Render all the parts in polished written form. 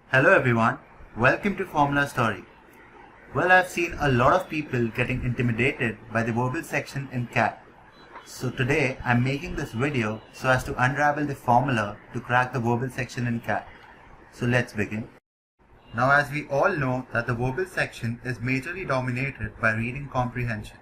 Hello everyone, welcome to Formula Story. Well, I've seen a lot of people getting intimidated by the verbal section in CAT. So today I'm making this video so as to unravel the formula to crack the verbal section in CAT. So let's begin. Now, as we all know that the verbal section is majorly dominated by reading comprehension.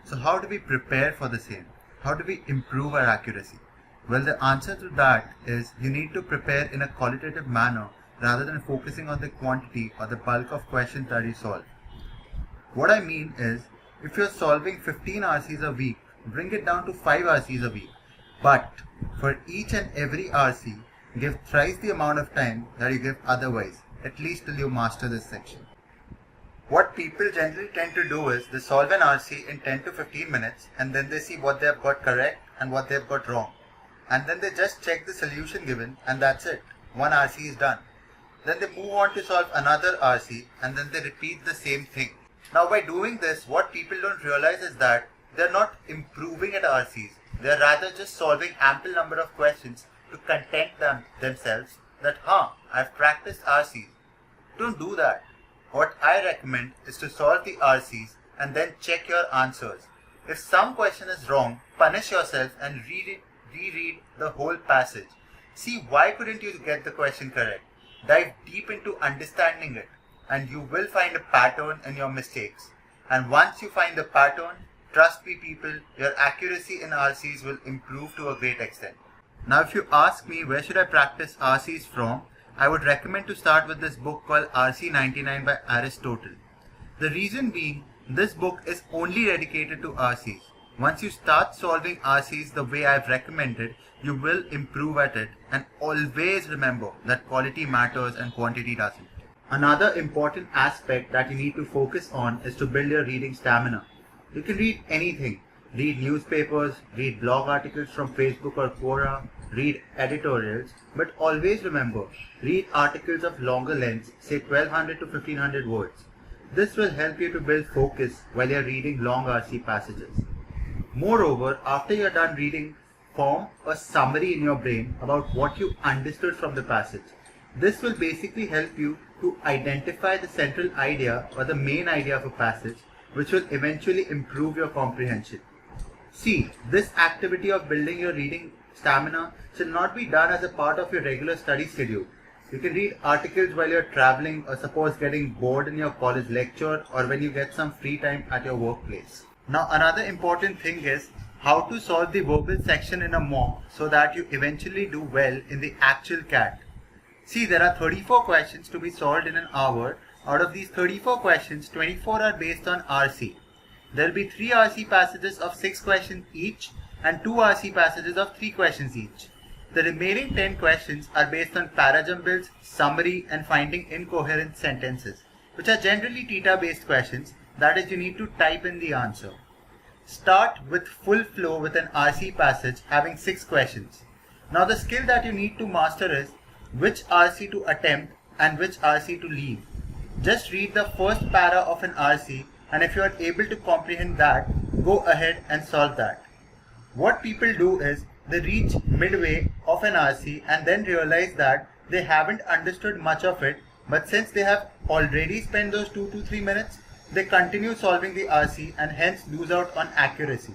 So how do we prepare for the same? How do we improve our accuracy? Well, the answer to that is you need to prepare in a qualitative manner rather than focusing on the quantity or the bulk of questions that you solve. What I mean is, if you're solving 15 RCs a week, bring it down to 5 RCs a week. But for each and every RC, give thrice the amount of time that you give otherwise, at least till you master this section. What people generally tend to do is they solve an RC in 10 to 15 minutes and then they see what they have got correct and what they have got wrong. And then they just check the solution given and that's it. One RC is done. Then they move on to solve another RC and then they repeat the same thing. Now by doing this, what people don't realize is that they're not improving at RCs. They're rather just solving ample number of questions to content themselves that, I've practiced RCs. Don't do that. What I recommend is to solve the RCs and then check your answers. If some question is wrong, punish yourself and reread the whole passage. See why couldn't you get the question correct. Dive deep into understanding it and you will find a pattern in your mistakes. And once you find the pattern, trust me people, your accuracy in RCs will improve to a great extent. Now if you ask me where should I practice RCs from, I would recommend to start with this book called RC 99 by Aristotle. The reason being, this book is only dedicated to RCs. Once you start solving RCs the way I've recommended, you will improve at it, and always remember that quality matters and quantity doesn't. Another important aspect that you need to focus on is to build your reading stamina. You can read anything. Read newspapers, read blog articles from Facebook or Quora, read editorials, but always remember, read articles of longer lengths, say 1200 to 1500 words. This will help you to build focus while you're reading long RC passages. Moreover, after you're done reading, form a summary in your brain about what you understood from the passage. This will basically help you to identify the central idea or the main idea of a passage, which will eventually improve your comprehension. See, this activity of building your reading stamina should not be done as a part of your regular study schedule. You can read articles while you're traveling or suppose getting bored in your college lecture or when you get some free time at your workplace. Now another important thing is how to solve the verbal section in a mock so that you eventually do well in the actual CAT. See, there are 34 questions to be solved in an hour. Out of these 34 questions, 24 are based on RC. There will be 3 RC passages of 6 questions each and 2 RC passages of 3 questions each. The remaining 10 questions are based on parajumbles, summary and finding incoherent sentences, which are generally theta based questions, that is you need to type in the answer. Start with full flow with an RC passage having 6 questions. Now the skill that you need to master is which RC to attempt and which RC to leave. Just read the first para of an RC and if you are able to comprehend that, go ahead and solve that. What people do is they reach midway of an RC and then realize that they haven't understood much of it, but since they have already spent those 2 to 3 minutes, they continue solving the RC and hence lose out on accuracy.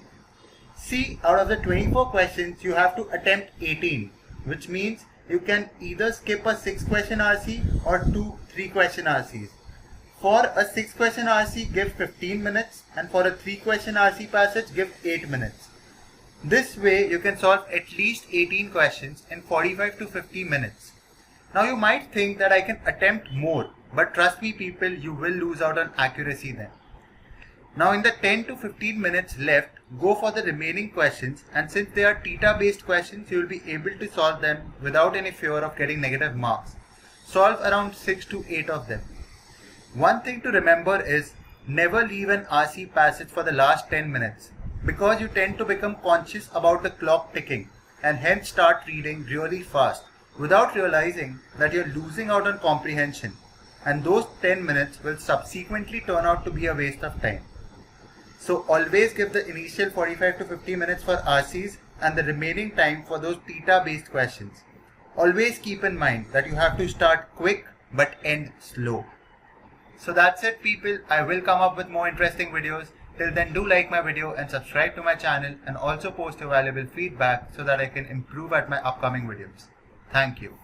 See, out of the 24 questions, you have to attempt 18, which means you can either skip a 6 question RC or 2 3 question RCs. For a 6 question RC, give 15 minutes and for a 3 question RC passage, give 8 minutes. This way, you can solve at least 18 questions in 45 to 50 minutes. Now you might think that I can attempt more, but trust me people, you will lose out on accuracy then. Now in the 10 to 15 minutes left, go for the remaining questions and since they are theta based questions, you will be able to solve them without any fear of getting negative marks. Solve around 6 to 8 of them. One thing to remember is never leave an RC passage for the last 10 minutes because you tend to become conscious about the clock ticking and hence start reading really fast without realizing that you're losing out on comprehension, and those 10 minutes will subsequently turn out to be a waste of time. So always give the initial 45 to 50 minutes for RCs and the remaining time for those theta based questions. Always keep in mind that you have to start quick but end slow. So that's it, people. I will come up with more interesting videos. Till then, do like my video and subscribe to my channel, and also post your valuable feedback so that I can improve at my upcoming videos. Thank you.